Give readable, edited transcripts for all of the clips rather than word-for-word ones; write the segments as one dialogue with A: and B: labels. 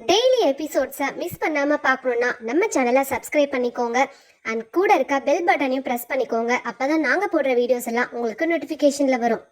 A: Daily எபிசோட்ஸை miss பண்ணாம பார்க்கணுன்னா நம்ம சேனலை சப்ஸ்கிரைப் பண்ணிக்கோங்க. அண்ட் கூட இருக்க பெல் பட்டனையும் ப்ரெஸ் பண்ணிக்கோங்க. அப்பதான் நாங்க போடுற வீடியோஸ் எல்லாம் உங்களுக்கு நோட்டிஃபிகேஷன்ல வரும்.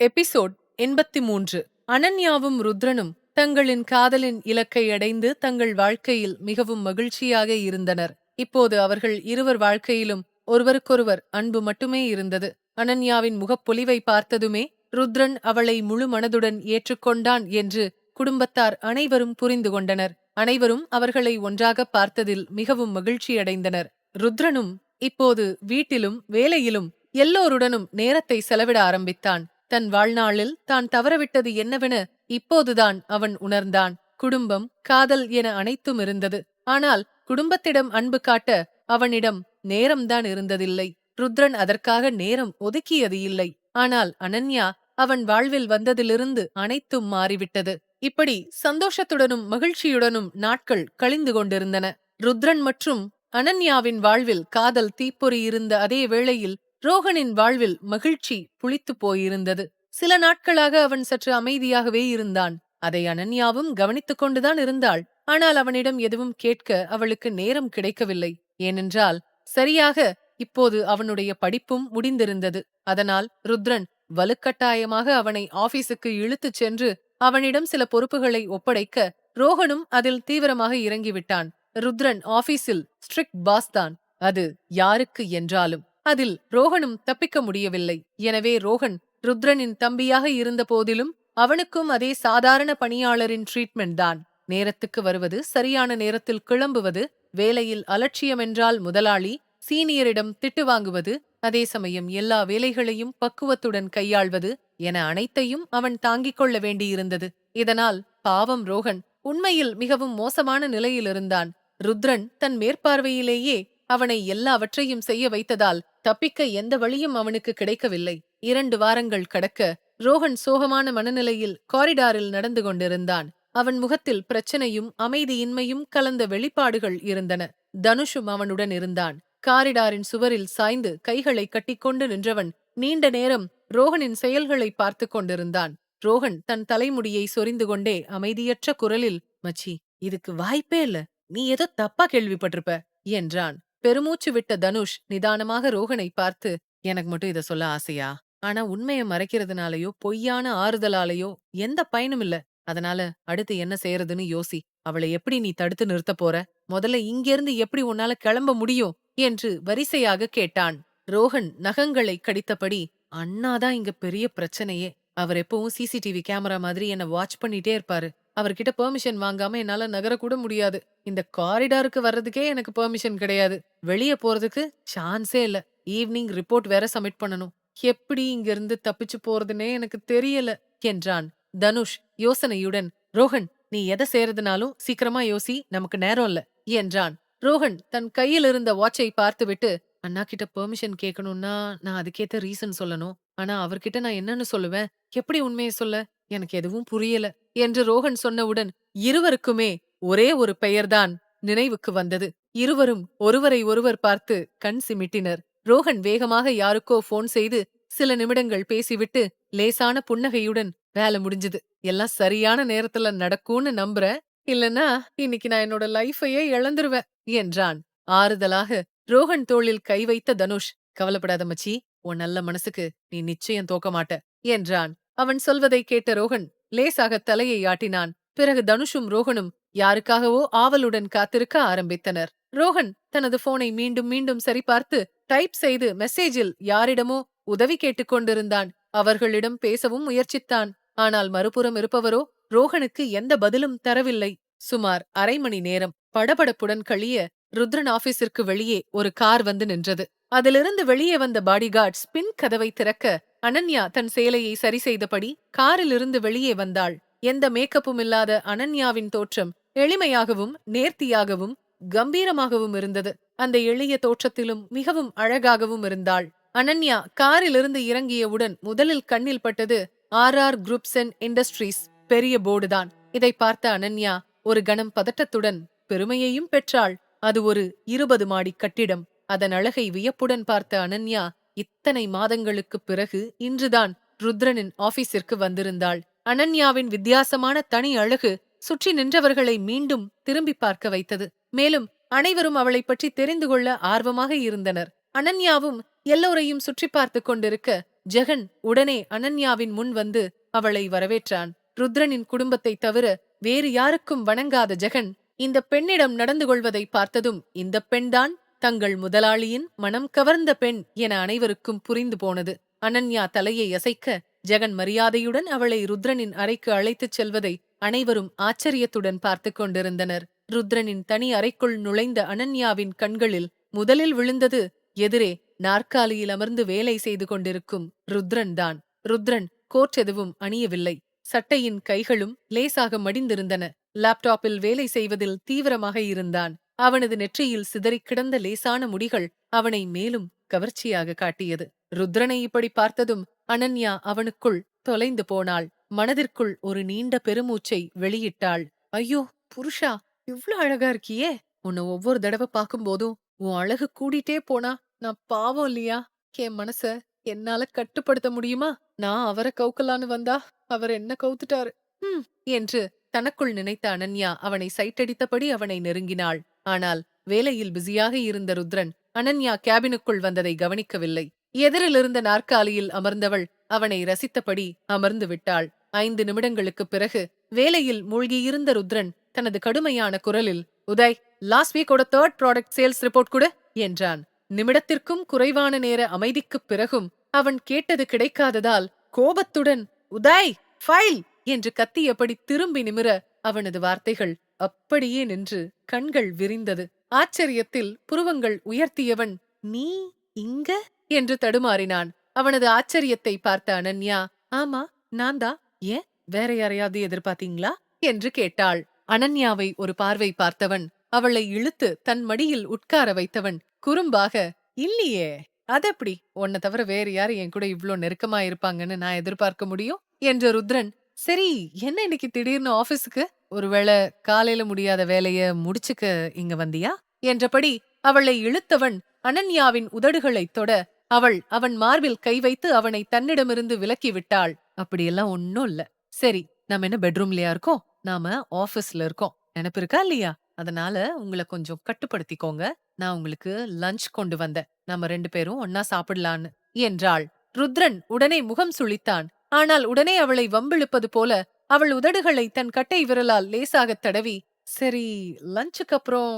B: எபிசோட் 83. அனன்யாவும் ருத்ரனும் தங்களின் காதலின் இலக்கை அடைந்து தங்கள் வாழ்க்கையில் மிகவும் மகிழ்ச்சியாக இருந்தனர். இப்போது அவர்கள் இருவர் வாழ்க்கையிலும் ஒருவருக்கொருவர் அன்பு மட்டுமே இருந்தது. அனன்யாவின் முகப்பொலிவை பார்த்ததுமே ருத்ரன் அவளை முழு மனதுடன் ஏற்றுக்கொண்டான் என்று குடும்பத்தார் அனைவரும் புரிந்து கொண்டனர். அனைவரும் அவர்களை ஒன்றாக பார்த்ததில் மிகவும் மகிழ்ச்சியடைந்தனர். ருத்ரனும் இப்போது வீட்டிலும் வேலையிலும் எல்லோருடனும் நேரத்தை செலவிட ஆரம்பித்தான். தன் வாழ்நாளில் தான் தவறவிட்டது என்னவென இப்போதுதான் அவன் உணர்ந்தான். குடும்பம், காதல் என அனைத்தும் இருந்தது. ஆனால் குடும்பத்திடம் அன்பு காட்ட அவனிடம் நேரம்தான் இருந்ததில்லை. ருத்ரன் அதற்காக நேரம் ஒதுக்கியது இல்லை. ஆனால் அனன்யா அவன் வாழ்வில் வந்ததிலிருந்து அனைத்தும் மாறிவிட்டது. இப்படி சந்தோஷத்துடனும் மகிழ்ச்சியுடனும் நாட்கள் கழிந்து கொண்டிருந்தன. ருத்ரன் மற்றும் அனன்யாவின் வாழ்வில் காதல் தீப்பொறி இருந்த அதே வேளையில் ரோஹனின் வாழ்வில் மகிழ்ச்சி புளித்துப் போயிருந்தது. சில நாட்களாக அவன் சற்று அமைதியாகவே இருந்தான். அதை அனன்யாவும் கவனித்துக் கொண்டுதான் இருந்தாள். ஆனால் அவனிடம் எதுவும் கேட்க அவளுக்கு நேரம் கிடைக்கவில்லை. ஏனென்றால் சரியாக இப்போது அவனுடைய படிப்பும் முடிந்திருந்தது. அதனால் ருத்ரன் வலுக்கட்டாயமாக அவனை ஆபீஸுக்கு இழுத்துச் சென்று அவனிடம் சில பொறுப்புகளை ஒப்படைக்க ரோஹனும் அதில் தீவிரமாக இறங்கிவிட்டான். ருத்ரன் ஆபீஸில் ஸ்ட்ரிக்ட் பாஸ் தான். அது யாருக்கு என்றாலும் அதில் ரோஹனும் தப்பிக்க முடியவில்லை. எனவே ரோஹன் ருத்ரனின் தம்பியாக இருந்த போதிலும் அவனுக்கும் அதே சாதாரண பணியாளரின் ட்ரீட்மெண்ட் தான். நேரத்துக்கு வருவது, சரியான நேரத்தில் கிளம்புவது, வேலையில் அலட்சியமென்றால் முதலாளி சீனியரிடம் திட்டு வாங்குவது, அதே சமயம் எல்லா வேலைகளையும் பக்குவத்துடன் கையாள்வது என அனைத்தையும் அவன் தாங்கிக் கொள்ள வேண்டியிருந்தது. இதனால் பாவம் ரோஹன் உண்மையில் மிகவும் மோசமான நிலையிலிருந்தான். ருத்ரன் தன் மேற்பார்வையிலேயே அவனை எல்லாவற்றையும் செய்ய வைத்ததால் தப்பிக்க எந்த வழியும் அவனுக்கு கிடைக்கவில்லை. 2 வாரங்கள் கடக்க ரோஹன் சோகமான மனநிலையில் காரிடாரில் நடந்து கொண்டிருந்தான். அவன் முகத்தில் பிரச்சனையும் அமைதியின்மையும் கலந்த வெளிப்பாடுகள் இருந்தன. தனுஷும் அவனுடன் இருந்தான். காரிடாரின் சுவரில் சாய்ந்து கைகளை கட்டிக்கொண்டு நின்றவன் நீண்ட நேரம் ரோஹனின் செயல்களை பார்த்து கொண்டிருந்தான். ரோஹன் தன் தலைமுடியை சொரிந்து கொண்டே அமைதியற்ற குரலில், மச்சி, இதுக்கு வாய்ப்பே இல்ல, நீ ஏதோ தப்பா கேள்விப்பட்டிருப்ப என்றான். பெருமூச்சு விட்ட தனுஷ் நிதானமாக ரோஹனை பார்த்து, எனக்கு மட்டும் இத சொல்ல ஆசையா? ஆனா உண்மையை மறைக்கிறதுனாலயோ பொய்யான ஆறுதலாலேயோ எந்த பயனும் இல்ல. அதனால அடுத்து என்ன செய்யறதுன்னு யோசி. அவளை எப்படி நீ தடுத்து நிறுத்த போற? முதல்ல இங்கிருந்து எப்படி உன்னால கிளம்ப முடியும் என்று வரிசையாக கேட்டான். ரோஹன் நகங்களை கடித்தபடி, அண்ணாதான் இங்க பெரிய பிரச்சனையே. அவர் எப்பவும் சிசிடிவி கேமரா மாதிரி என்ன வாட்ச் பண்ணிட்டே இருப்பாரு. அவர்கிட்ட பெர்மிஷன் வாங்காம என்னால நகரக்கூட முடியாது. இந்த காரிடாருக்கு வர்றதுக்கே எனக்கு பெர்மிஷன் கிடையாது. வெளிய போறதுக்கு சான்ஸே இல்ல. ஈவினிங் ரிப்போர்ட் வேற சப்மிட் பண்ணணும். எப்படி இங்கிருந்து தப்பிச்சு போறதுன்னே எனக்கு தெரியல என்றான். தனுஷ் யோசனையுடன், ரோஹன், நீ எதை செய்யறதுனாலும் சீக்கிரமா யோசி, நமக்கு நேரம் இல்ல என்றான். ரோஹன் தன் கையில் இருந்த வாட்சை பார்த்துவிட்டு, அண்ணா கிட்ட பெர்மிஷன் கேட்கணும்னா நான் அதுக்கேத்த ரீசன் சொல்லணும். ஆனா அவர்கிட்ட நான் என்னன்னு சொல்லுவேன்? எப்படி உண்மையை சொல்ல? எனக்கு எதுவும் புரியல என்று ரோஹன் சொன்னவுடன் இருவருக்குமே ஒரே ஒரு பெயர்தான் நினைவுக்கு வந்தது. இருவரும் ஒருவரை ஒருவர் பார்த்து கண் சிமிட்டினர். ரோஹன் வேகமாக யாருக்கோ போன் செய்து சில நிமிடங்கள் பேசிவிட்டு லேசான புன்னகையுடன், வேலை முடிஞ்சது, எல்லாம் சரியான நேரத்துல நடக்கும்னு நம்புறேன், இல்லனா இன்னைக்கு நான் என்னோட லைஃபையே இழந்துருவேன் என்றான். ஆறுதலாக ரோஹன் தோளில் கை வைத்த தனுஷ், கவலைப்படாத மச்சி, உன் நல்ல மனசுக்கு நீ நிச்சயம் தோக்க மாட்ட என்றான். அவன் சொல்வதை கேட்ட ரோஹன் லேசாக தலையை ஆட்டினான். பிறகு தனுஷும் ரோஹனும் யாருக்காகவோ ஆவலுடன் காத்திருக்க ஆரம்பித்தனர். ரோஹன் தனது போனை மீண்டும் மீண்டும் சரிபார்த்து டைப் செய்து மெசேஜில் யாரிடமோ உதவி கேட்டுக் கொண்டிருந்தான். அவர்களிடம் பேசவும் முயற்சித்தான். ஆனால் மறுபுறம் இருப்பவரோ ரோஹனுக்கு எந்த பதிலும் தரவில்லை. சுமார் அரை மணி நேரம் படபடப்புடன் கழிய ருத்ரன் ஆபீஸிற்கு வெளியே ஒரு கார் வந்து நின்றது. அதிலிருந்து வெளியே வந்த பாடிகார்ட்ஸ் பின் கதவை திறக்க அனன்யா தன் சேலையை சரி செய்தபடி காரிலிருந்து வெளியே வந்தாள். எந்த மேக்கப்பும் இல்லாத அனன்யாவின் தோற்றம் எளிமையாகவும் நேர்த்தியாகவும் கம்பீரமாகவும் இருந்தது. அந்த எளிய தோற்றத்திலும் மிகவும் அழகாகவும் இருந்தாள். அனன்யா காரிலிருந்து இறங்கியவுடன் முதலில் கண்ணில் பட்டது ஆர் குரூப்ஸ் அண்ட் இண்டஸ்ட்ரீஸ் பெரிய போர்டுதான். இதை பார்த்த அனன்யா ஒரு கணம் பதட்டத்துடன் பெருமையையும் பெற்றாள். அது ஒரு 20 மாடி கட்டிடம். அதன் அழகை வியப்புடன் பார்த்த அனன்யா இத்தனை மாதங்களுக்குப் பிறகு இன்றுதான் ருத்ரனின் ஆபீஸிற்கு வந்திருந்தாள். அனன்யாவின் வித்தியாசமான தனி அழகு சுற்றி நின்றவர்களை மீண்டும் திரும்பி பார்க்க வைத்தது. மேலும் அனைவரும் அவளைப் பற்றி தெரிந்து கொள்ள ஆர்வமாக இருந்தனர். அனன்யாவும் எல்லோரையும் சுற்றி பார்த்து கொண்டிருக்க ஜெகன் உடனே அனன்யாவின் முன் வந்து அவளை வரவேற்றான். ருத்ரனின் குடும்பத்தை தவிர வேறு யாருக்கும் வணங்காத ஜெகன் இந்த பெண்ணிடம் நடந்து கொள்வதை பார்த்ததும் இந்த பெண்தான் தங்கள் முதலாளியின் மனம் கவர்ந்த பெண் என அனைவருக்கும் புரிந்து போனது. அனன்யா தலையை அசைக்க ஜெகன் மரியாதையுடன் அவளை ருத்ரனின் அறைக்கு அழைத்துச் செல்வதை அனைவரும் ஆச்சரியத்துடன் பார்த்து கொண்டிருந்தனர். ருத்ரனின் தனி அறைக்குள் நுழைந்த அனன்யாவின் கண்களில் முதலில் விழுந்தது எதிரே நாற்காலியில் அமர்ந்து வேலை செய்து கொண்டிருக்கும் ருத்ரன் தான். ருத்ரன் கோட் எதுவும் அணியவில்லை. சட்டையின் கைகளும் லேசாக மடிந்திருந்தன. லேப்டாப்பில் வேலை செய்வதில் தீவிரமாக இருந்தான். அவனது நெற்றியில் சிதறிக் கிடந்த லேசான முடிகள் அவனை மேலும் கவர்ச்சியாக காட்டியது. ருத்ரனை இப்படி பார்த்ததும் அனன்யா அவனுக்குள் தொலைந்து போனாள். மனதிற்குள் ஒரு நீண்ட பெருமூச்சை வெளியிட்டாள். ஐயோ புருஷா, இவ்ளோ அழகா இருக்கியே! உன்னை ஒவ்வொரு தடவை பார்க்கும்போதும் உன் அழகு கூடிட்டே போனா நான் பாவம் இல்லையா? என் மனச என்னால கட்டுப்படுத்த முடியுமா? நான் அவரை கவுக்கலான்னு வந்தா அவர் என்ன கவுத்துட்டாரு என்று தனக்குள் நினைத்த அனன்யா அவனை சைட்டடித்தபடி அவனை நெருங்கினாள். ஆனால் வேலையில் பிஸியாக இருந்த ருத்ரன் அனன்யா கேபினுக்குள் வந்ததை கவனிக்கவில்லை. எதிரிலிருந்த நாற்காலியில் அமர்ந்தவள் அவனை ரசித்தபடி அமர்ந்து விட்டாள். 5 நிமிடங்களுக்குப் பிறகு வேலையில் மூழ்கியிருந்த ருத்ரன் தனது கடுமையான குரலில், உதய், லாஸ்ட் வீக்கோட 3rd ப்ராடக்ட் சேல்ஸ் ரிப்போர்ட் கொடு என்றான். நிமிடத்திற்கும் குறைவான நேர அமைதிக்குப் பிறகும் அவன் கேட்டது கிடைக்காததால் கோபத்துடன், உதய், ஃபைல் என்று கத்தியபடி திரும்பி நிமிர அவனது வார்த்தைகள் அப்படியே நின்று கண்கள் விரிந்தது. ஆச்சரியத்தில் புருவங்கள் உயர்த்தியவன், நீ இங்க என்று தடுமாறினான். அவனது ஆச்சரியத்தை பார்த்த அனன்யா, ஆமா நான்தா, ஏன் வேற யாரையாவது எதிர்பார்த்தீங்களா என்று கேட்டாள். அனன்யாவை ஒரு பார்வை பார்த்தவன் அவளை இழுத்து தன் மடியில் உட்கார வைத்தவன் குறும்பாக, இல்லையே, அதெப்படி உன்னை தவிர வேறு யாரு என் கூட இவ்ளோ நெருக்கமா இருப்பாங்கன்னு நான் எதிர்பார்க்க முடியும் என்ற ருத்ரன், சரி என்ன இன்னைக்கு திடீர்னு ஆபீஸுக்கு? ஒருவேளை காலையில முடியாத வேலைய முடிச்சுக்க இங்க வந்தியா என்றபடி அவளை இழுத்தவன் அனன்யாவின் உதடுகளைத் தொட அவள் அவன் மார்பில் கை வைத்து அவனை தன்னிடமிருந்து விலக்கி விட்டாள். அப்படியெல்லாம் ஒன்னும் இல்ல. சரி, நாம என்ன பெட்ரூம்லயா இருக்கோம்? நாம ஆபீஸ்ல இருக்கோம். நினைப்பு இருக்கா இல்லையா? அதனால உங்களை கொஞ்சம் கட்டுப்படுத்திக்கோங்க. நான் உங்களுக்கு லஞ்ச் கொண்டு வந்தேன். நாம 2 பேரும் ஒன்னா சாப்பிடலான்னு என்றாள். ருத்ரன் உடனே முகம் சுளித்தான். ஆனால் உடனே அவளை வம்பிழுப்பது போல அவள் உதடுகளை தன் கட்டை விரலால் லேசாகத் தடவி, சரி, லஞ்சுக்கு அப்புறம்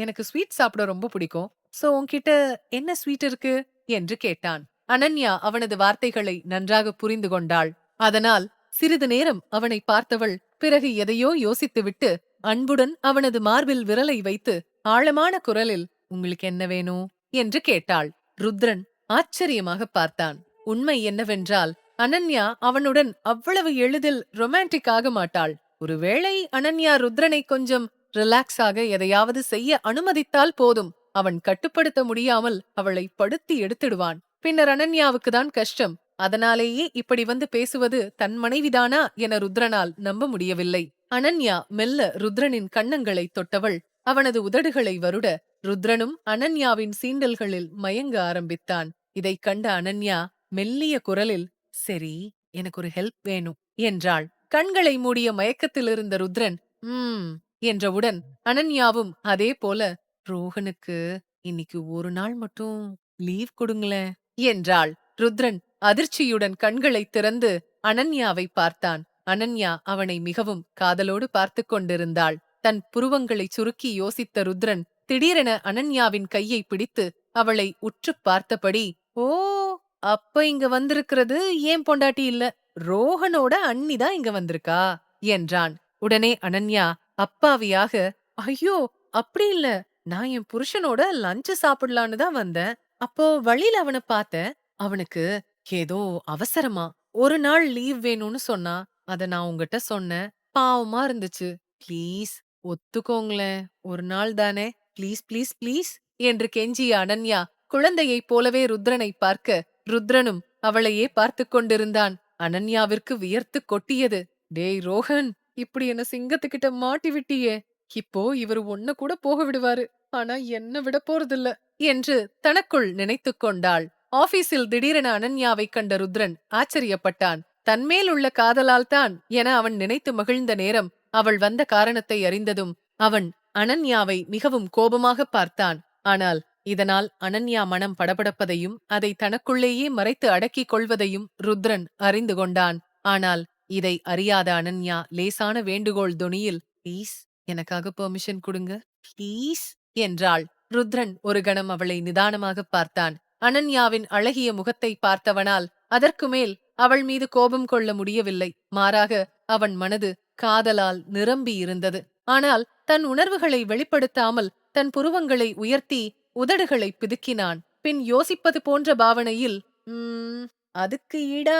B: எனக்கு ஸ்வீட் சாப்பிட ரொம்ப பிடிக்கும். சோ உன்கிட்ட என்ன ஸ்வீட் இருக்கு என்று கேட்டான். அனன்யா அவனது வார்த்தைகளை நன்றாக புரிந்து கொண்டாள். அதனால் சிறிது நேரம் அவனை பார்த்தவள் பிறகு எதையோ யோசித்துவிட்டு அன்புடன் அவனது மார்பில் விரலை வைத்து ஆழமான குரலில், உங்களுக்கு என்ன வேணும் என்று கேட்டாள். ருத்ரன் ஆச்சரியமாக பார்த்தான். உண்மை என்னவென்றால் அனன்யா அவனுடன் அவ்வளவு எளிதில் ரொமான்டிக் ஆக மாட்டாள். ஒருவேளை அனன்யா ருத்ரனை கொஞ்சம் ரிலாக்ஸாக எதையாவது செய்ய அனுமதித்தால் போதும், அவன் கட்டுப்படுத்த முடியாமல் அவளை படுத்தி எடுத்துடுவான். பின்னர் அனன்யாவுக்கு தான் கஷ்டம். அதனாலேயே இப்படி வந்து பேசுவது தன் மனைவிதானா என ருத்ரனால் நம்ப முடியவில்லை. அனன்யா மெல்ல ருத்ரனின் கன்னங்களை தொட்டவள் அவனது உதடுகளை வருட ருத்ரனும் அனன்யாவின் சீண்டல்களில் மயங்க ஆரம்பித்தான். இதைக் கண்ட அனன்யா மெல்லிய குரலில், சரி, எனக்கு ஒரு ஹெல்ப் வேணும் என்றாள். கண்களை மூடிய மயக்கத்திலிருந்த ருத்ரன் என்றவுடன் அனன்யாவும் அதே போல, ரோஹனுக்கு இன்னைக்கு ஒரு நாள் மட்டும் லீவ் கொடுங்களேன் என்றாள். ருத்ரன் அதிர்ச்சியுடன் கண்களை திறந்து அனன்யாவை பார்த்தான். அனன்யா அவனை மிகவும் காதலோடு பார்த்து கொண்டிருந்தாள். தன் புருவங்களை சுருக்கி யோசித்த ருத்ரன் திடீரென அனன்யாவின் கையை பிடித்து அவளை உற்று பார்த்தபடி, ஓ, அப்ப இங்க வந்திருக்கிறது ஏன் பொண்டாட்டி இல்ல, ரோஹனோட அண்ணிதான் இங்க வந்திருக்கா என்றான். உடனே அனன்யா அப்பாவியாக, ஐயோ அப்படி இல்ல, நான் என் புருஷனோட லஞ்ச் சாப்பிடலான்னு தான் வந்தேன். அப்போ வழியில அவனை பார்த்தேன். அவனுக்கு ஏதோ அவசரமா ஒரு நாள் லீவ் வேணும்னு சொன்னா, அத நான் உங்ககிட்ட சொன்னேன். பாவமா இருந்துச்சு. ப்ளீஸ் ஒத்துக்கோங்களேன், ஒரு நாள் தானே, ப்ளீஸ் ப்ளீஸ் ப்ளீஸ் என்று கெஞ்சிய அனன்யா குழந்தையைப் போலவே ருத்ரனை பார்க்க ருத்ரனும் அவளையே பார்த்து கொண்டிருந்தான். அனன்யாவிற்கு வியர்த்து கொட்டியது. டேய் ரோஹன், இப்படி என்ன சிங்கத்துக்கிட்ட மாட்டி விட்டியே, இப்போ இவர் ஒன்ன கூட போக விடுவாரு, ஆனா என்ன விட போறதில்ல என்று தனக்குள் நினைத்துக் கொண்டாள். ஆபீஸில் திடீரென அனன்யாவை கண்ட ருத்ரன் ஆச்சரியப்பட்டான். தன்மேல் உள்ள காதலால் தான் என அவன் நினைத்து மகிழ்ந்த நேரம் அவள் வந்த காரணத்தை அறிந்ததும் அவன் அனன்யாவை மிகவும் கோபமாக பார்த்தான். ஆனால் இதனால் அனன்யா மனம் படபடப்பதையும் அதை தனக்குள்ளேயே மறைத்து அடக்கிக் கொள்வதையும் ருத்ரன் அறிந்து கொண்டான். ஆனால் இதை அறியாத அனன்யா லேசான வேண்டுகோள் தொனியில், ப்ளீஸ் எனக்காக பெர்மிஷன் கொடுங்க ப்ளீஸ் என்றாள். ருத்ரன் ஒரு கணம் அவளை நிதானமாக பார்த்தான். அனன்யாவின் அழகிய முகத்தை பார்த்தவனால் அதற்கு மேல் அவள் மீது கோபம் கொள்ள முடியவில்லை. மாறாக அவன் மனது காதலால் நிரம்பி இருந்தது. ஆனால் தன் உணர்வுகளை வெளிப்படுத்தாமல் தன் புருவங்களை உயர்த்தி உதடுகளை பிதுக்கினான். பின் யோசிப்பது போன்ற பாவனையில், அதுக்கு ஈடா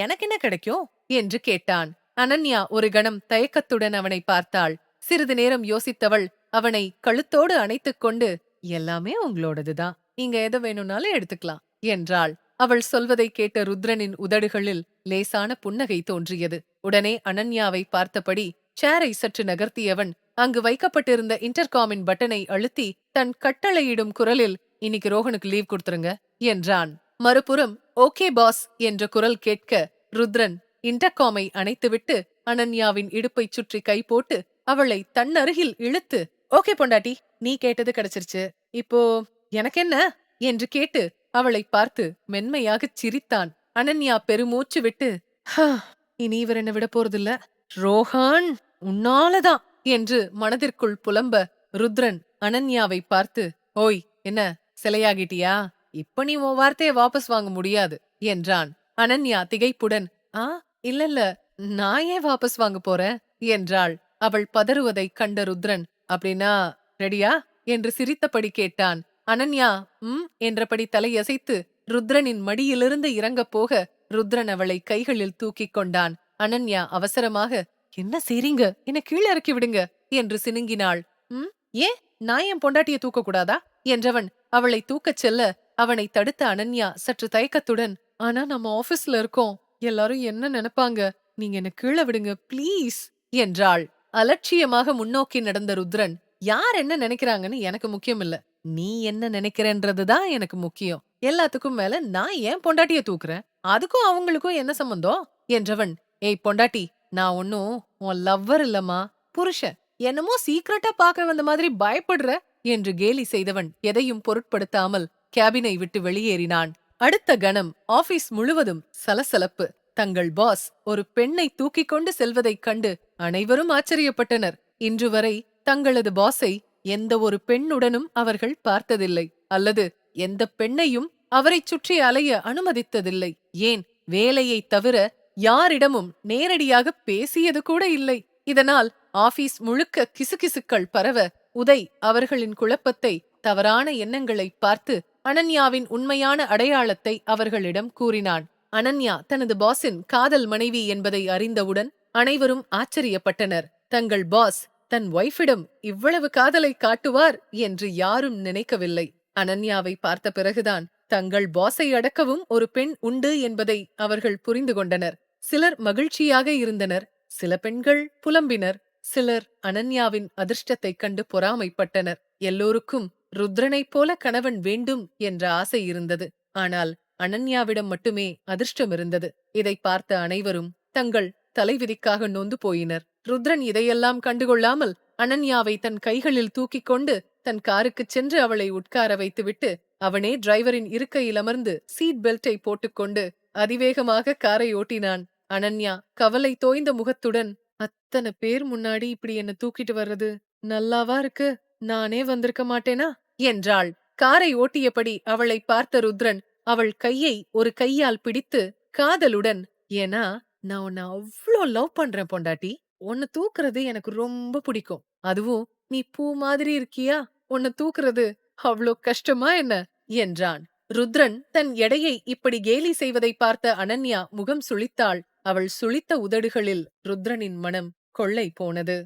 B: எனக்கு என்ன கிடைக்கும் என்று கேட்டான். அனன்யா ஒரு கணம் தயக்கத்துடன் அவனை பார்த்தாள். சிறிது நேரம் யோசித்தவள் அவனை கழுத்தோடு அணைத்துக் கொண்டு, எல்லாமே உங்களோடதுதான், நீங்க எதை வேணும்னாலும் எடுத்துக்கலாம் என்றாள். அவள் சொல்வதை கேட்ட ருத்ரனின் உதடுகளில் லேசான புன்னகை தோன்றியது. உடனே அனன்யாவை பார்த்தபடி சேரை சற்று நகர்த்தியவன் அங்கு வைக்கப்பட்டிருந்த இன்டர்காமின் பட்டனை அழுத்தி தன் கட்டளையிடும் குரலில், இன்னைக்கு ரோஹனுக்கு லீவ் கொடுத்துருங்க என்றான். மறுபுறம் ஓகே பாஸ் என்ற குரல் கேட்க ருத்ரன் இன்டர்காமை அணைத்துவிட்டு அனன்யாவின் இடுப்பைச் சுற்றி கை போட்டு அவளை தன்னருகில் இழுத்து, ஓகே பொண்டாட்டி, நீ கேட்டது கிடைச்சிருச்சு, இப்போ எனக்கென்ன என்று கேட்டு அவளை பார்த்து மென்மையாகச் சிரித்தான். அனன்யா பெருமூச்சு விட்டு, இனி இவர் என்ன விட போறதில்ல, ரோஹன் உன்னாலதான் என்று மனதிற்குள் புலம்ப ருத்ரன் அனன்யாவை பார்த்து, ஓய் என்ன சிலையாகிட்டியா, இப்ப நீ உன் வார்த்தையை வாபஸ் வாங்க முடியாது என்றான். அனன்யா திகைப்புடன், இல்ல நான் ஏன் வாபஸ் வாங்க போறேன் என்றாள். அவள் பதறுவதை கண்ட ருத்ரன், அப்படின்னா ரெடியா என்று சிரித்தபடி கேட்டான். அனன்யா என்றபடி தலையசைத்து ருத்ரனின் மடியிலிருந்து இறங்கப் போக ருத்ரன் அவளை கைகளில் தூக்கிக் கொண்டான். அனன்யா அவசரமாக, என்ன செய்றீங்க, என்ன கீழே இறக்கி விடுங்க என்று சினுங்கினாள். ஏன் நான் என் பொண்டாட்டிய தூக்க கூடாதா என்றவன் அவளை தூக்கச் செல்ல அவனை தடுத்த அனன்யா சற்று தயக்கத்துடன், ஆனா நம்ம ஆபீஸ்ல இருக்கோம், எல்லாரும் என்ன நினைப்பாங்க, நீங்க என்ன கீழே விடுங்க ப்ளீஸ் என்றாள். அலட்சியமாக முன்னோக்கி நடந்த ருத்ரன், யார் என்ன நினைக்கிறாங்கன்னு எனக்கு முக்கியம் இல்ல, நீ என்ன நினைக்கிறன்றதுதான் எனக்கு முக்கியம், எல்லாத்துக்கும் மேல நான் ஏன் பொண்டாட்டிய தூக்குறேன், அதுக்கும் அவங்களுக்கும் என்ன சம்பந்தம் என்றவன், ஏய் பொண்டாட்டி, நான் ஒன்னும் உன் லவ்வர் இல்லம்மா, புருஷன், என்னமோ சீக்கிரட்டா பார்க்க வந்த மாதிரி பயப்படுற என்று கேலி செய்தவன் எதையும் பொருட்படுத்தாமல் கேபினை விட்டு வெளியேறினான். அடுத்த கணம் ஆபீஸ் முழுவதும் சலசலப்பு. தங்கள் பாஸ் ஒரு பெண்ணை தூக்கிக் கொண்டு செல்வதைக் கண்டு அனைவரும் ஆச்சரியப்பட்டனர். இன்று வரை தங்களது பாஸை எந்த ஒரு பெண்ணுடனும் அவர்கள் பார்த்ததில்லை, அல்லது எந்த பெண்ணையும் அவரைச் சுற்றி அலைய அனுமதித்ததில்லை. ஏன் வேலையைத் தவிர யாரிடமும் நேரடியாக பேசியது கூட இல்லை. இதனால் ஆபீஸ் முழுக்க கிசுகிசுக்கள் பரவ உதய் அவர்களின் குழப்பத்தை, தவறான எண்ணங்களை பார்த்து அனன்யாவின் உண்மையான அடையாளத்தை அவர்களிடம் கூறினான். அனன்யா தனது பாஸின் காதல் மனைவி என்பதை அறிந்தவுடன் அனைவரும் ஆச்சரியப்பட்டனர். தங்கள் பாஸ் தன் ஒய்ஃபிடம் இவ்வளவு காதலை காட்டுவார் என்று யாரும் நினைக்கவில்லை. அனன்யாவை பார்த்த பிறகுதான் தங்கள் பாஸை அடக்கவும் ஒரு பெண் உண்டு என்பதை அவர்கள் புரிந்து கொண்டனர். சிலர் மகிழ்ச்சியாக இருந்தனர், சில பெண்கள் புலம்பினர், சிலர் அனன்யாவின் அதிர்ஷ்டத்தைக் கண்டு பொறாமைப்பட்டனர். எல்லோருக்கும் ருத்ரனைப் போல கணவன் வேண்டும் என்ற ஆசை இருந்தது. ஆனால் அனன்யாவிடம் மட்டுமே அதிர்ஷ்டம் இருந்தது. இதை பார்த்த அனைவரும் தங்கள் தலைவிதிக்காக நொந்து போயினர். ருத்ரன் இதையெல்லாம் கண்டுகொள்ளாமல் அனன்யாவை தன் கைகளில் தூக்கிக் கொண்டு தன் காருக்குச் சென்று அவளை உட்கார வைத்துவிட்டு அவனே டிரைவரின் இருக்கையில் அமர்ந்து சீட் பெல்ட்டை போட்டுக்கொண்டு அதிவேகமாக காரை ஓட்டினான். அனன்யா கவலை தோய்ந்த முகத்துடன், அத்தனை பேர் முன்னாடி இப்படி என்ன தூக்கிட்டு வர்றது நல்லாவா இருக்கு, நானே வந்திருக்க மாட்டேனா என்றாள். காரை ஓட்டியபடி அவளை பார்த்த ருத்ரன் அவள் கையை ஒரு கையால் பிடித்து காதலுடன், ஏன்னா நான் உன்னை அவ்ளோ லவ் பண்றேன் பொண்டாட்டி, உன்னை தூக்குறது எனக்கு ரொம்ப பிடிக்கும், அதுவும் நீ பூ மாதிரி இருக்கியா, உன்னை தூக்குறது அவ்ளோ கஷ்டமா என்ன என்றான். ருத்ரன் தன் எடையை இப்படி கேலி செய்வதை பார்த்த அனன்யா முகம் சுளித்தாள். அவள் சுளித்த உதடுகளில் ருத்ரனின் மனம் கொள்ளை போனது.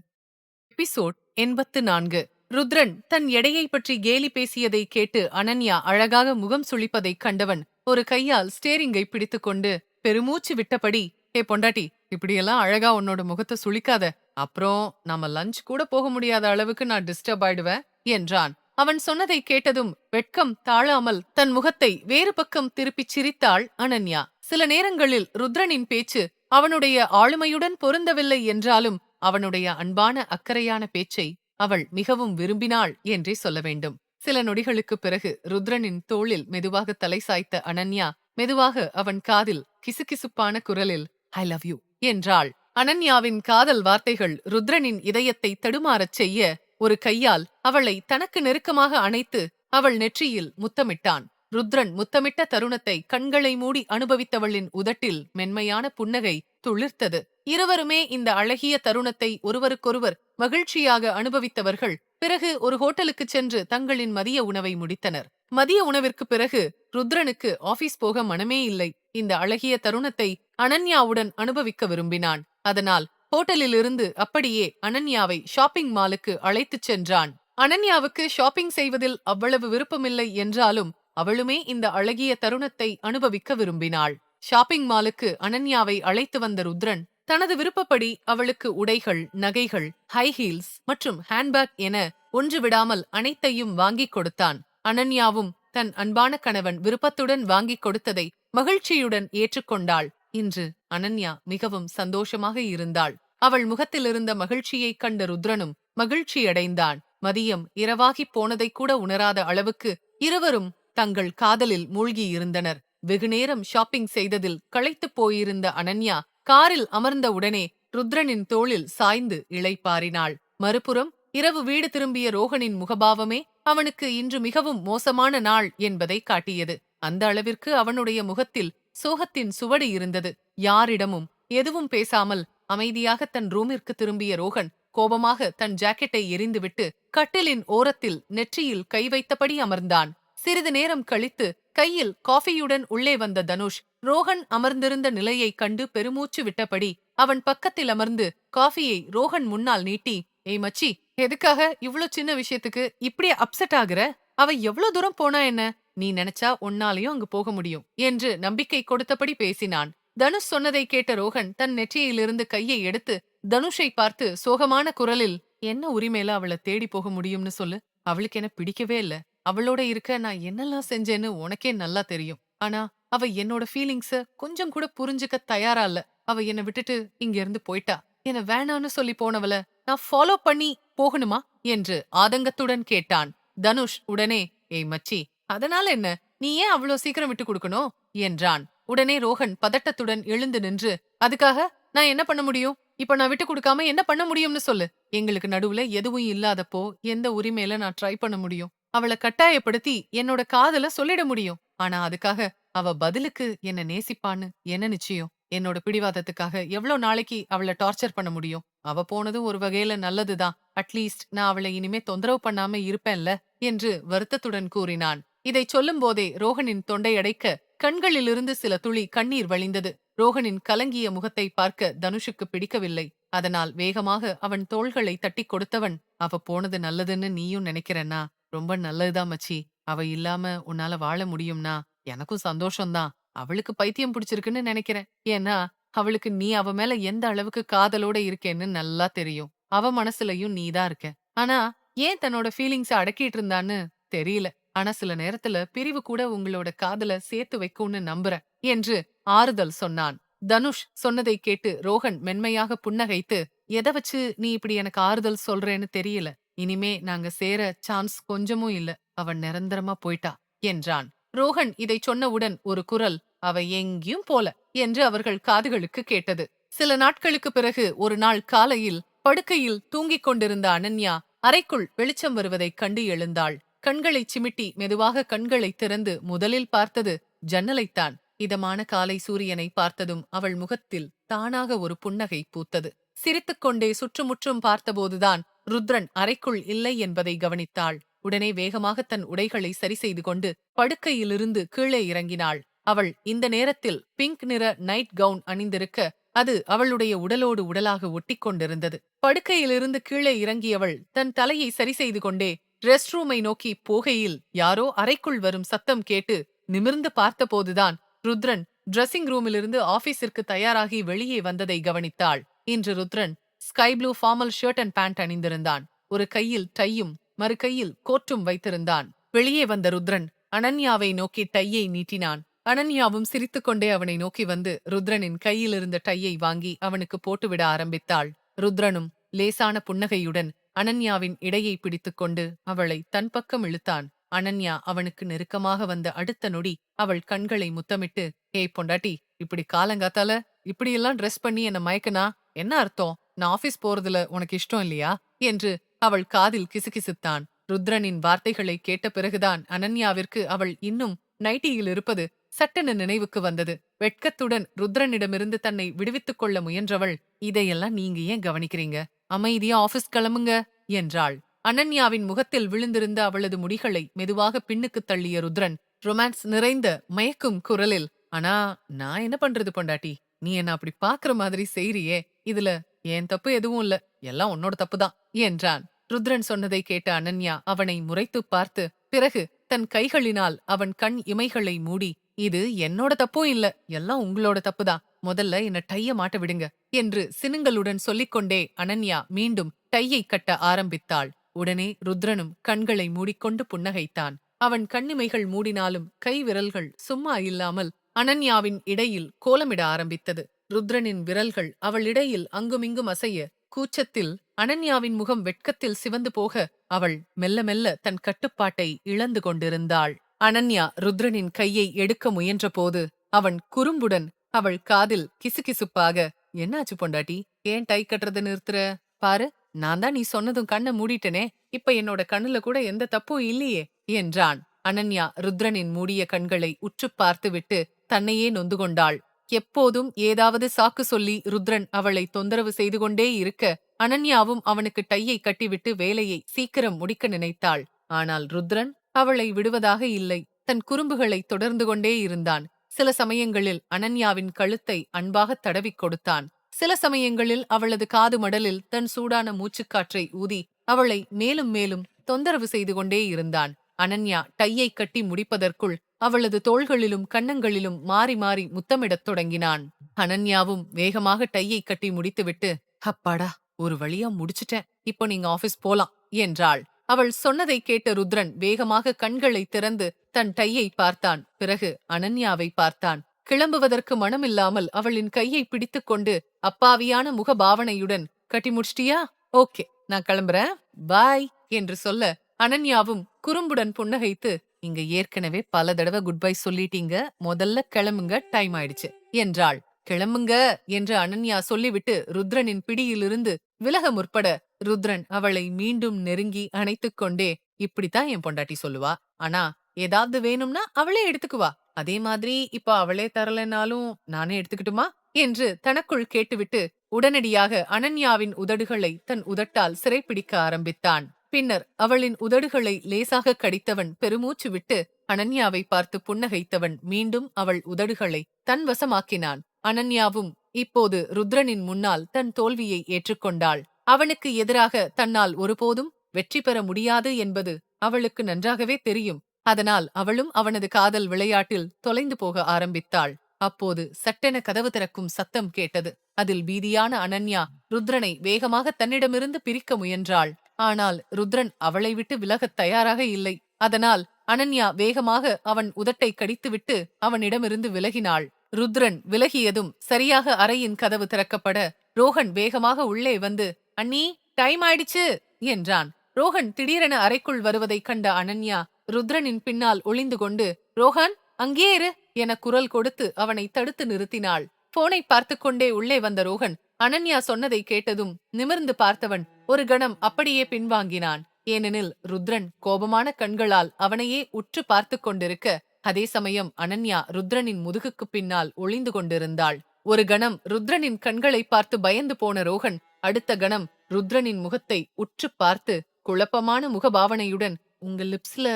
B: எபிசோட் 84. ருத்ரன் தன் எடையை பற்றி கேலி பேசியதை கேட்டு அனன்யா அழகாக முகம் சுளிப்பதைக் கண்டவன் ஒரு கையால் ஸ்டேரிங்கை பிடித்துக்கொண்டு பெருமூச்சு விட்டபடி, ஏ பொண்டாட்டி, இப்படியெல்லாம் அழகா உன்னோட முகத்தை சுளிக்காத, அப்புறம் நாம லஞ்ச் கூட போக முடியாத அளவுக்கு நான் டிஸ்டர்ப் ஆயிடுவேன் என்றான். அவன் சொன்னதை கேட்டதும் வெட்கம் தாழாமல் தன் முகத்தை வேறு பக்கம் திருப்பிச் சிரித்தாள் அனன்யா. சில நேரங்களில் ருத்ரனின் பேச்சு அவனுடைய ஆளுமையுடன் பொருந்தவில்லை என்றாலும் அவனுடைய அன்பான அக்கறையான பேச்சை அவள் மிகவும் விரும்பினாள் என்றே சொல்ல வேண்டும். சில நொடிகளுக்குப் பிறகு ருத்ரனின் தோளில் மெதுவாக தலை சாய்த்த அனன்யா மெதுவாக அவன் காதில் கிசுகிசுப்பான குரலில் ஐ லவ் யூ என்றாள். அனன்யாவின் காதல் வார்த்தைகள் ருத்ரனின் இதயத்தை தடுமாறச் செய்ய ஒரு கையால் அவளை தனக்கு நெருக்கமாக அணைத்து அவள் நெற்றியில் முத்தமிட்டான். ருத்ரன் முத்தமிட்ட தருணத்தை கண்களை மூடி அனுபவித்தவளின் உதட்டில் மென்மையான புன்னகை துளிர்த்தது. இருவருமே இந்த அழகிய தருணத்தை ஒருவருக்கொருவர் மகிழ்ச்சியாக அனுபவித்தவர்கள். பிறகு ஒரு ஹோட்டலுக்குச் சென்று தங்களின் மதிய உணவை முடித்தனர். மதிய உணவிற்கு பிறகு ருத்ரனுக்கு ஆபீஸ் போக மனமே இல்லை. இந்த அழகிய தருணத்தை அனன்யாவுடன் அனுபவிக்க விரும்பினான். அதனால் ஹோட்டலிலிருந்து அப்படியே அனன்யாவை ஷாப்பிங் மாலுக்கு அழைத்துச் சென்றான். அனன்யாவுக்கு ஷாப்பிங் செய்வதில் அவ்வளவு விருப்பமில்லை என்றாலும் அவளுமே இந்த அழகிய தருணத்தை அனுபவிக்க விரும்பினாள். ஷாப்பிங் மாலுக்கு அனன்யாவை அழைத்து வந்த ருத்ரன் தனது விருப்பப்படி அவளுக்கு உடைகள், நகைகள், ஹை ஹீல்ஸ் மற்றும் ஹேண்ட்பேக் என ஒன்று விடாமல் அனைத்தையும் வாங்கிக் கொடுத்தான். அனன்யாவும் தன் அன்பான கணவன் விருப்பத்துடன் வாங்கிக் கொடுத்ததை மகிழ்ச்சியுடன் ஏற்றுக்கொண்டாள். இன்று அனன்யா மிகவும் சந்தோஷமாக இருந்தாள். அவள் முகத்திலிருந்த மகிழ்ச்சியைக் கண்ட ருத்ரனும் மகிழ்ச்சியடைந்தான். மதியம் இரவாகிப் போனதை கூட உணராத அளவுக்கு இருவரும் தங்கள் காதலில் மூழ்கியிருந்தனர். வெகுநேரம் ஷாப்பிங் செய்ததில் களைத்துப் போயிருந்த அனன்யா காரில் அமர்ந்த உடனே ருத்ரனின் தோளில் சாய்ந்து இளைப்பாறினாள். மறுபுறம் இரவு வீடு திரும்பிய ரோகனின் முகபாவமே அவனுக்கு இன்று மிகவும் மோசமான நாள் என்பதை காட்டியது. அந்த அளவிற்கு அவனுடைய முகத்தில் சோகத்தின் சுவடு இருந்தது. யாரிடமும் எதுவும் பேசாமல் அமைதியாக தன் ரூமிற்கு திரும்பிய ரோகன் கோபமாக தன் ஜாக்கெட்டை எறிந்துவிட்டு கட்டிலின் ஓரத்தில் நெற்றியில் கை வைத்தபடி அமர்ந்தான். சிறிது நேரம் கழித்து கையில் காஃபியுடன் உள்ளே வந்த தனுஷ் ரோகன் அமர்ந்திருந்த நிலையைக் கண்டு பெருமூச்சு விட்டபடி அவன் பக்கத்தில் அமர்ந்து காஃபியை ரோகன் முன்னால் நீட்டி, ஏய் மச்சி, எதுக்காக இவ்ளோ சின்ன விஷயத்துக்கு இப்படி அப்செட் ஆகுற? அவ எவ்வளவு தூரம் போனா என்ன? நீ நினைச்சா உன்னாலையும் அங்கு போக முடியும் என்று நம்பிக்கை கொடுத்தபடி பேசினான். தனுஷ் சொன்னதை கேட்ட ரோகன் தன் நெற்றியிலிருந்து கையை எடுத்து தனுஷை பார்த்து சோகமான குரலில், என்ன உரிமையில அவளை தேடி போக முடியும்னு சொல்லு? அவளுக்கு என்ன பிடிக்கவே இல்ல. அவளோட இருக்க நான் என்னெல்லாம் செஞ்சேன்னு உனக்கே நல்லா தெரியும். ஆனா அவ என்னோட ஃபீலிங்ஸ கொஞ்சம் கூட புரிஞ்சுக்க தயாரா இல்ல. அவ என்னை விட்டுட்டு இங்க இருந்து போயிட்டா. என்ன வேணான்னு சொல்லி போனவள நான் ஃபாலோ பண்ணி போகணுமா என்று ஆதங்கத்துடன் கேட்டான். தனுஷ் உடனே, ஏய் மச்சி, அதனால என்ன? நீ ஏன் அவ்வளோ சீக்கிரம் விட்டு கொடுக்கணும் என்றான். உடனே ரோகன் பதட்டத்துடன் எழுந்து நின்று, அதுக்காக நான் என்ன பண்ண முடியும்? இப்ப நான் விட்டு கொடுக்காம என்ன பண்ண முடியும்னு சொல்லு. எங்களுக்கு நடுவுல எதுவும் இல்லாதப்போ எந்த உரிமையில நான் ட்ரை பண்ண முடியும்? அவளை கட்டாயப்படுத்தி என்னோட காதல சொல்லிட முடியும். ஆனா அதுக்காக அவ பதிலுக்கு என்ன நேசிப்பான்னு என்ன நிச்சயம்? என்னோட பிடிவாதத்துக்காக எவ்வளவு நாளைக்கு அவளை டார்ச்சர் பண்ண முடியும்? அவ போனதும் ஒரு வகையில நல்லதுதான். அட்லீஸ்ட் நான் அவளை இனிமே தொந்தரவு பண்ணாம இருப்பேன்ல என்று வருத்தத்துடன் கூறினான். இதை சொல்லும் போதே ரோகனின் தொண்டை அடைக்க கண்களிலிருந்து சில துளி கண்ணீர் வழிந்தது. ரோகனின் கலங்கிய முகத்தை பார்க்க தனுஷுக்கு பிடிக்கவில்லை. அதனால் வேகமாக அவன் தோள்களை தட்டி கொடுத்தவன், அவ போனது நல்லதுன்னு நீயும் நினைக்கிறன்னா ரொம்ப நல்லதுதான் மச்சி. அவ இல்லாம உன்னால வாழ முடியும்னா எனக்கும் சந்தோஷம்தான். அவளுக்கு பைத்தியம் பிடிச்சிருக்குன்னு நினைக்கிறேன். ஏன்னா அவளுக்கு நீ அவ மேல எந்த அளவுக்கு காதலோட இருக்கேன்னு நல்லா தெரியும். அவ மனசுலயும் நீதான் இருக்க. ஆனா ஏன் தன்னோட ஃபீலிங்ஸ அடக்கிட்டு இருந்தான்னு தெரியல. ஆனா சில நேரத்துல பிரிவு கூட உங்களோட காதல சேர்த்து வைக்கும்னு நம்புறேன் என்று ஆறுதல் சொன்னான். தனுஷ் சொன்னதை கேட்டு ரோகன் மென்மையாக புன்னகைத்து, எதை வச்சு நீ இப்படி எனக்கு ஆறுதல் சொல்றேன்னு தெரியல. இனிமே நாங்க சேர சான்ஸ் கொஞ்சமும் இல்ல. அவன் நிரந்தரமா போயிட்டா என்றான். ரோகன் இதை சொன்னவுடன் ஒரு குரல், அவ எங்கேயும் போல என்று அவர்கள் காதுகளுக்கு கேட்டது. சில நாட்களுக்கு பிறகு ஒரு நாள் காலையில் படுக்கையில் தூங்கிக் கொண்டிருந்த அனன்யா அறைக்குள் வெளிச்சம் வருவதைக் கண்டு எழுந்தாள். கண்களை சிமிட்டி மெதுவாக கண்களை திறந்து முதலில் பார்த்தது ஜன்னலைத்தான். இதமான காலை சூரியனை பார்த்ததும் அவள் முகத்தில் தானாக ஒரு புன்னகை பூத்தது. சிரித்துக்கொண்டே சுற்றுமுற்றும் பார்த்தபோதுதான் ருத்ரன் அறைக்குள் இல்லை என்பதை கவனித்தாள். உடனே வேகமாக தன் உடைகளை சரி செய்து கொண்டு படுக்கையிலிருந்து கீழே இறங்கினாள். அவள் இந்த நேரத்தில் பிங்க் நிற நைட் கவுன் அணிந்திருக்க அது அவளுடைய உடலோடு உடலாக ஒட்டிக் கொண்டிருந்தது. படுக்கையிலிருந்து கீழே இறங்கியவள் தன் தலையை சரி செய்து கொண்டே ரெஸ்ட் ரூமை நோக்கி போகையில் யாரோ அறைக்குள் வரும் சத்தம் கேட்டு நிமிர்ந்து பார்த்தபோதுதான் ருத்ரன் டிரெஸ்ஸிங் ரூமிலிருந்து ஆபீஸிற்கு தயாராகி வெளியே வந்ததை கவனித்தாள். இன்று Rudran sky blue formal shirt and pant அணிந்திருந்தான். ஒரு கையில் டையும் மறு கையில் கோட்டும் வைத்திருந்தான். வெளியே வந்த ருத்ரன் அனன்யாவை நோக்கி டையை நீட்டினான். அனன்யாவும் சிரித்துக்கொண்டே அவனை நோக்கி வந்து ருத்ரனின் கையிலிருந்த டையை வாங்கி அவனுக்கு போட்டுவிட ஆரம்பித்தாள். ருத்ரனும் லேசான புன்னகையுடன் அனன்யாவின் இடையை பிடித்துக்கொண்டு அவளை தன் பக்கம் இழுத்தான். அனன்யா அவனுக்கு நெருக்கமாக வந்த அடுத்த நொடி அவள் கண்களை முத்தமிட்டு, ஏய் பொண்டாட்டி, இப்படி காலங்காத்தால இப்படியெல்லாம் ட்ரெஸ் பண்ணி என்ன மயக்கனா என்ன அர்த்தம்? நான் ஆபீஸ் போறதுல உனக்கு இஷ்டம் இல்லையா என்று அவள் காதில் கிசுகிசுத்தான். ருத்ரனின் வார்த்தைகளை கேட்ட பிறகுதான் அனன்யாவிற்கு அவள் இன்னும் நைட்டியில் இருப்பது சட்டென நினைவுக்கு வந்தது. வெட்கத்துடன் ருத்ரனிடமிருந்து தன்னை விடுவித்துக் கொள்ள முயன்றவள், இதையெல்லாம் நீங்க ஏன் கவனிக்கிறீங்க? அமைதியா ஆபீஸ் கிளம்புங்க என்றாள். அனன்யாவின் முகத்தில் விழுந்திருந்த அவளது முடிகளை மெதுவாக பின்னுக்கு தள்ளிய ருத்ரன் ரொமான்ஸ் நிறைந்த மயக்கும் குரலில், ஆனா நான் என்ன பண்றது பொண்டாட்டி? நீ என்ன அப்படி பாக்குற மாதிரி செய்றியே, இதுல ஏன் தப்பு எதுவும் இல்ல, எல்லாம் உன்னோட தப்புதான் என்றான். ருத்ரன் சொன்னதை கேட்ட அனன்யா அவனை முறைத்துப் பார்த்து, பிறகு தன் கைகளினால் அவன் கண் இமைகளை மூடி, இது என்னோட தப்பும் இல்ல, எல்லாம் உங்களோட தப்புதான், முதல்ல என்ன டைய மாட்ட விடுங்க என்று சினுங்களுடன் சொல்லிக்கொண்டே அனன்யா மீண்டும் டையை கட்ட ஆரம்பித்தாள். உடனே ருத்ரனும் கண்களை மூடிக்கொண்டு புன்னகைத்தான். அவன் கண்ணிமைகள் மூடினாலும் கை விரல்கள் சும்மா இல்லாமல் அனன்யாவின் இடையில் கோலமிட ஆரம்பித்தது. ருத்ரனின் விரல்கள் அவள் இடையில் அங்குமிங்கும் அசைய, கூச்சத்தில் அனன்யாவின் முகம் வெட்கத்தில் சிவந்து போக அவள் மெல்ல மெல்ல தன் கட்டுப்பாட்டை இழந்து கொண்டிருந்தாள். அனன்யா ருத்ரனின் கையை எடுக்க முயன்றபோது அவன் குறும்புடன் அவள் காதில் கிசுகிசுப்பாக, என்னாச்சு பொண்டாட்டி, ஏன் டை கட்டுறத நிறுத்துற? பாரு, நான் தான் நீ சொன்னதும் கண்ணை மூடிட்டனே, இப்ப என்னோட கண்ணுல கூட எந்த தப்பும் இல்லையே என்றான். அனன்யா ருத்ரனின் மூடிய கண்களை உற்று பார்த்துவிட்டு தன்னையே நொந்து கொண்டாள். எப்போதும் ஏதாவது சாக்கு சொல்லி ருத்ரன் அவளை தொந்தரவு செய்து கொண்டே இருக்க அனன்யாவும் அவனுக்கு டையை கட்டிவிட்டு வேலையை சீக்கிரம் முடிக்க நினைத்தாள். ஆனால் ருத்ரன் அவளை விடுவதாக இல்லை. தன் குறும்புகளை தொடர்ந்து கொண்டே இருந்தான். சில சமயங்களில் அனன்யாவின் கழுத்தை அன்பாக தடவிக் கொடுத்தான். சில சமயங்களில் அவளது காது மடலில் தன் சூடான மூச்சுக்காற்றை ஊதி அவளை மேலும் மேலும் தொந்தரவு செய்து கொண்டே இருந்தான். அனன்யா டையை கட்டி முடிப்பதற்குள் அவளது தோள்களிலும் கன்னங்களிலும் மாறி மாறி முத்தமிடத் தொடங்கினான். அனன்யாவும் வேகமாக டையை கட்டி முடித்துவிட்டு, அப்பாடா, ஒரு வழியா முடிச்சிட்டேன், இப்போ நீங்க ஆபீஸ் போலாம் என்றாள். அவள் சொன்னதை கேட்ட ருத்ரன் வேகமாக கண்களை திறந்து தன் டையை பார்த்தான். பிறகு அனன்யாவை பார்த்தான். கிளம்புவதற்கு மனமில்லாமல் அவளின் கையை பிடித்துக்கொண்டு அப்பாவியான முகபாவனையுடன், கட்டி முடிச்சிட்டியா? ஓகே, நான் கிளம்புறேன், பாய் என்று சொல்ல அனன்யாவும் குறும்புடன் புன்னகைத்து, இங்க ஏற்கனவே பல தடவை குட் பை சொல்லிட்டீங்க, முதல்ல கிளம்புங்க, டைம் ஆயிடுச்சு என்றாள். கிளம்புங்க என்று அனன்யா சொல்லிவிட்டு ருத்ரனின் பிடியிலிருந்து விலக முற்பட ருத்ரன் அவளை மீண்டும் நெருங்கி அணைத்துக் கொண்டே, இப்படித்தான் என் பொண்டாட்டி சொல்லுவா, ஆனா ஏதாவது வேணும்னா அவளே எடுத்துக்குவா, அதே மாதிரி இப்ப அவளே தரலனாலும் நானே எடுத்துக்கிட்டுமா என்று தனக்குள் கேட்டுவிட்டு உடனடியாக அனன்யாவின் உதடுகளை தன் உதட்டால் சிறைப்பிடிக்க ஆரம்பித்தான். பின்னர் அவளின் உதடுகளை லேசாக கடித்தவன் பெருமூச்சு விட்டு அனன்யாவை பார்த்து புன்னகைத்தவன் மீண்டும் அவள் உதடுகளை தன் வசமாக்கினான். அனன்யாவும் இப்போது ருத்ரனின் முன்னால் தன் தோல்வியை ஏற்றுக்கொண்டாள். அவனுக்கு எதிராக தன்னால் ஒருபோதும் வெற்றி பெற முடியாது என்பது அவளுக்கு நன்றாகவே தெரியும். அதனால் அவளும் அவனது காதல் விளையாட்டில் தொலைந்து போக ஆரம்பித்தாள். அப்போது சட்டென கதவு திறக்கும் சத்தம் கேட்டது. அதில் பீதியான அனன்யா ருத்ரனை வேகமாக தன்னிடமிருந்து பிரிக்க முயன்றாள். ஆனால் ருத்ரன் அவளை விட்டு விலகத் தயாராக இல்லை. அதனால் அனன்யா வேகமாக அவன் உதட்டை கடித்துவிட்டு அவனிடமிருந்து விலகினாள். ருத்ரன் விலகியதும் சரியாக அறையின் கதவு திறக்கப்பட ரோஹன் வேகமாக உள்ளே வந்து, அண்ணி, டைம் ஆயிடுச்சு என்றான். ரோஹன் திடீரென அறைக்குள் வருவதைக் கண்ட அனன்யா ருத்ரனின் பின்னால் ஒளிந்து கொண்டு, ரோஹன், அங்கே இரு என குரல் கொடுத்து அவனை தடுத்து நிறுத்தினாள். போனை பார்த்துக் கொண்டே உள்ளே வந்த ரோஹன் அனன்யா சொன்னதை கேட்டதும் நிமிர்ந்து பார்த்தவன் ஒரு கணம் அப்படியே பின்வாங்கினான். ஏனெனில் ருத்ரன் கோபமான கண்களால் அவனையே உற்று பார்த்து கொண்டிருக்க, அதே சமயம் அனன்யா ருத்ரனின் முதுகுக்கு பின்னால் ஒளிந்து கொண்டிருந்தாள். ஒரு கணம் ருத்ரனின் கண்களை பார்த்து பயந்து போன ரோஹன் அடுத்த கணம் ருத்ரனின் முகத்தை உற்று பார்த்து குழப்பமான முகபாவனையுடன், உங்க லிப்ஸ்ல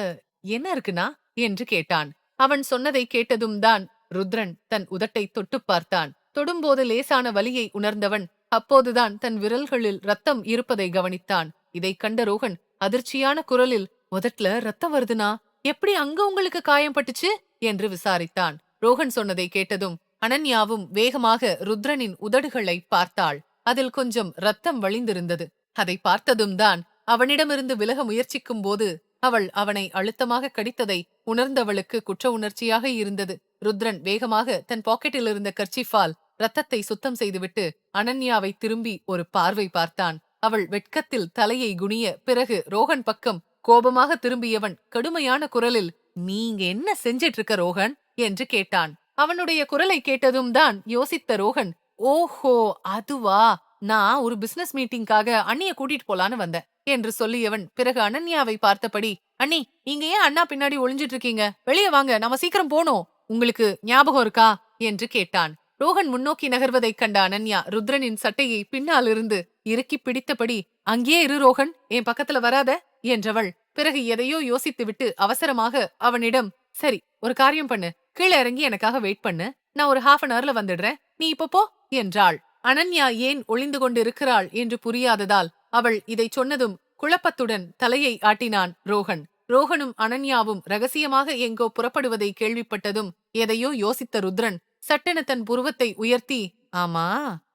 B: என்ன இருக்குனா என்று கேட்டான். அவன் சொன்னதை கேட்டதும் தான் ருத்ரன் தன் உதட்டை தொட்டு பார்த்தான். தொடும்போது லேசான வலியை உணர்ந்தவன் அப்போதுதான் தன் விரல்களில் ரத்தம் இருப்பதை கவனித்தான். இதைக் கண்ட ரோஹன் அதிர்ச்சியான குரலில், உதட்ல ரத்தம் வருதுனா, எப்படி அங்க உங்களுக்கு காயம் பட்டுச்சு என்று விசாரித்தான். ரோஹன் சொன்னதை கேட்டதும் அனன்யாவும் வேகமாக ருத்ரனின் உதடுகளை பார்த்தாள். அதில் கொஞ்சம் ரத்தம் வழிந்திருந்தது. அதை பார்த்ததும் தான் அவனிடமிருந்து விலக முயற்சிக்கும் போது அவள் அவனை அழுத்தமாக கடித்ததை உணர்ந்தவளுக்கு குற்ற உணர்ச்சியாக இருந்தது. ருத்ரன் வேகமாக தன் பாக்கெட்டில் இருந்த கர்ச்சீஃபால் ரத்தத்தை சுத்தம் செய்துவிட்டு அனன்யாவை திரும்பி ஒரு பார்வை பார்த்தான். அவள் வெட்கத்தில் தலையை குனிய பிறகு ரோஹன் பக்கம் கோபமாக திரும்பியவன் கடுமையான குரலில், நீங்க என்ன செஞ்சிட்டு இருக்க ரோஹன் என்று கேட்டான். அவனுடைய குரலை கேட்டதும் தான் யோசித்த ரோஹன், ஓஹோ அதுவா, நான் ஒரு பிசினஸ் மீட்டிங்காக அண்ணிய கூட்டிட்டு போலான்னு வந்தேன் என்று சொல்லியவன் பிறகு அனன்யாவை பார்த்தபடி, அண்ணி நீங்க ஏன் அண்ணா பின்னாடி ஒளிஞ்சிட்டு இருக்கீங்க, வெளியே வாங்க, நாம சீக்கிரம் போனோம், உங்களுக்கு ஞாபகம் இருக்கா என்று கேட்டான். ரோஹன் முன்னோக்கி நகர்வதைக் கண்ட அனன்யா ருத்ரனின் சட்டையை பின்னாலிருந்து இறுக்கி பிடித்தபடி, அங்கேயே இரு ரோஹன், என் பக்கத்துல வராத என்றவள் பிறகு எதையோ யோசித்துவிட்டு அவசரமாக அவனிடம், சரி ஒரு காரியம் பண்ணு, கீழே இறங்கி எனக்காக வெயிட் பண்ணு, நான் ஒரு ஹாஃப் அன் ஹவர்ல வந்துடுறேன், நீ இப்ப போ என்றாள். அனன்யா ஏன் ஒளிந்து கொண்டிருக்கிறாள் என்று புரியாததால் அவள் இதை சொன்னதும் குழப்பத்துடன் தலையை ஆட்டினான் ரோஹன். ரோஹனும் அனன்யாவும் ரகசியமாக எங்கோ புறப்படுவதை கேள்விப்பட்டதும் எதையோ யோசித்த ருத்ரன் சட்டென தன் புருவத்தை உயர்த்தி, ஆமா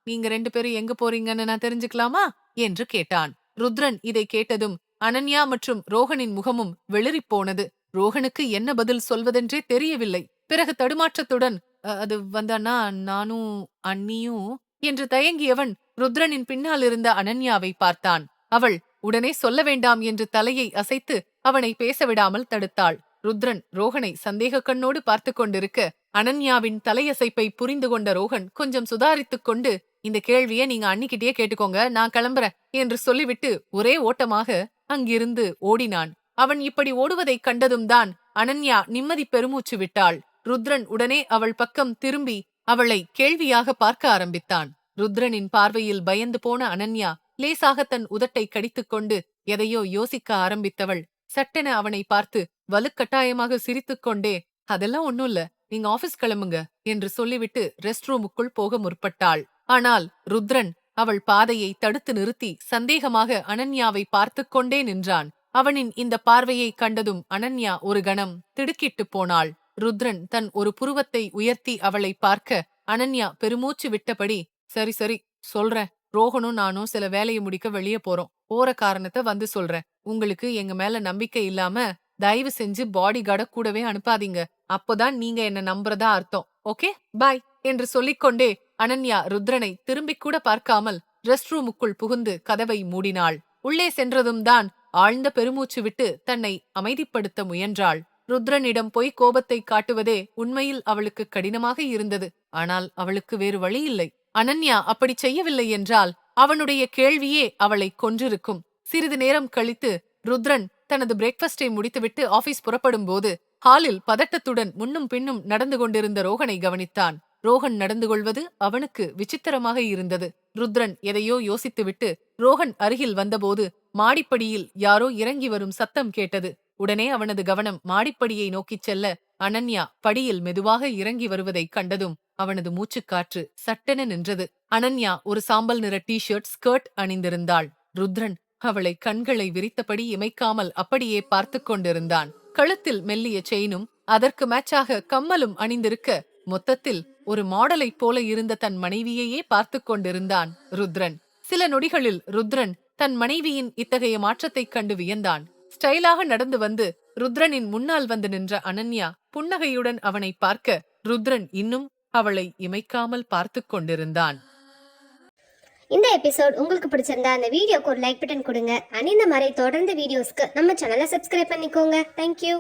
B: நீங்க 2 பேரும் எங்க போறீங்கன்னு நான் தெரிஞ்சுக்கலாமா என்று கேட்டான். ருத்ரன் இதை கேட்டதும் அனன்யா மற்றும் ரோஹனின் முகமும் வெளிறிப் போனது. ரோஹனுக்கு என்ன பதில் சொல்வதென்றே தெரியவில்லை. பிறகு தடுமாற்றத்துடன், அது வந்தானா நானும் அண்ணியும் என்று தயங்கியவன் ருத்ரனின் பின்னால் இருந்த அனன்யாவை பார்த்தான். அவள் உடனே சொல்ல வேண்டாம் என்று தலையை அசைத்து அவனை பேசவிடாமல் தடுத்தாள். ருத்ரன் ரோஹனை சந்தேக கண்ணோடு பார்த்து கொண்டிருக்க அனன்யாவின் தலையசைப்பை புரிந்து கொண்ட ரோஹன் கொஞ்சம் சுதாரித்துக் கொண்டு, இந்த கேள்வியை நீங்க அன்னிக்கிட்டே கேட்டுக்கோங்க, நான் கிளம்புறேன் என்று சொல்லிவிட்டு ஒரே ஓட்டமாக அங்கிருந்து ஓடினான். அவன் இப்படி ஓடுவதைக் கண்டதும் தான் அனன்யா நிம்மதி பெருமூச்சு விட்டாள். ருத்ரன் உடனே அவள் பக்கம் திரும்பி அவளை கேள்வியாக பார்க்க ஆரம்பித்தான். ருத்ரனின் பார்வையில் பயந்து போன அனன்யா லேசாக தன் உதட்டை கடித்துக்கொண்டு எதையோ யோசிக்க ஆரம்பித்தவள் சட்டென அவனை பார்த்து வலுக்கட்டாயமாக சிரித்துக்கொண்டே, அதெல்லாம் ஒண்ணும் இல்ல, நீங்க ஆபீஸ் கிளம்புங்க என்று சொல்லிவிட்டு ரெஸ்ட் ரூமுக்குள் போக முற்பட்டாள். ஆனால் ருத்ரன் அவள் பாதையை தடுத்து நிறுத்தி சந்தேகமாக அனன்யாவை பார்த்து கொண்டே நின்றான். அவனின் இந்த பார்வையை கண்டதும் அனன்யா ஒரு கணம் திடுக்கிட்டு போனாள். ருத்ரன் தன் ஒரு புருவத்தை உயர்த்தி அவளை பார்க்க அனன்யா பெருமூச்சு விட்டபடி, சரி சரி சொல்றேன், ரோஹனும் நானும் சில வேலையை முடிக்க வெளியே போறோம், போற காரணத்தை வந்து சொல்றேன், உங்களுக்கு எங்க மேல நம்பிக்கை இல்லாம தயவு செஞ்சு பாடி கார்ட கூடவே அனுப்பாதீங்க, அப்போதான் நீங்க என்ன நம்புறதா அர்த்தம், ஓகே பாய் என்று சொல்லிக்கொண்டே அனன்யா ருத்ரனை திரும்பிக் கூட பார்க்காமல் ரெஸ்ட் ரூமுக்குள் புகுந்து கதவை மூடினாள். உள்ளே சென்றதும் தான் ஆழ்ந்த பெருமூச்சு விட்டு தன்னை அமைதிப்படுத்த முயன்றாள். ருத்ரனிடம் போய் கோபத்தை காட்டுவதே உண்மையில் அவளுக்கு கடினமாக இருந்தது. ஆனால் அவளுக்கு வேறு வழி இல்லை. அனன்யா அப்படி செய்யவில்லை என்றால் அவனுடைய கேள்வியே அவளை கொன்றிருக்கும். சிறிது நேரம் கழித்து ருத்ரன் தனது பிரேக்ஃபாஸ்டை முடித்துவிட்டு ஆபீஸ் புறப்படும் போது ஹாலில் பதட்டத்துடன் முன்னும் பின்னும் நடந்து கொண்டிருந்த ரோஹனை கவனித்தான். ரோஹன் நடந்து கொள்வது அவனுக்கு விசித்திரமாக இருந்தது. ருத்ரன் எதையோ யோசித்துவிட்டு ரோஹன் அருகில் வந்தபோது மாடிப்படியில் யாரோ இறங்கி வரும் சத்தம் கேட்டது. உடனே அவனது கவனம் மாடிப்படியை நோக்கிச் செல்ல அனன்யா படியில் மெதுவாக இறங்கி வருவதைக் கண்டதும் அவனது மூச்சுக்காற்று சட்டென நின்றது. அனன்யா ஒரு சாம்பல் நிற டி-ஷர்ட் ஸ்கர்ட் அணிந்திருந்தாள். ருத்ரன் அவளை கண்களை விரித்தபடி இமைக்காமல் அப்படியே பார்த்து கொண்டிருந்தான். கழுத்தில் மெல்லிய செயினும் அதற்கு மேட்சாக கம்மலும் அணிந்திருக்க மொத்தத்தில் ஒரு மாடலைப் போல இருந்த தன் மனைவியையே பார்த்து கொண்டிருந்தான் ருத்ரன். சில நொடிகளில் ருத்ரன் தன் மனைவியின் இத்தகைய மாற்றத்தைக் கண்டு வியந்தான். ஸ்டைலாக நடந்து வந்து ருத்ரனின் முன்னால் வந்து நின்ற அனன்யா புன்னகையுடன் அவனை பார்க்க ருத்ரன் இன்னும் அவளை இமைக்காமல் பார்த்து கொண்டிருந்தான்.
A: இந்த எபிசோட் உங்களுக்கு பிடிச்சிருந்தா அந்த வீடியோக்கு ஒரு லைக் பட்டன் கொடுங்க. அண்ட் இந்த மாதிரி தொடர்ந்து வீடியோஸ்க்கு நம்ம சேனலை சப்ஸ்கிரைப் பண்ணிக்கோங்க. தேங்க்யூ.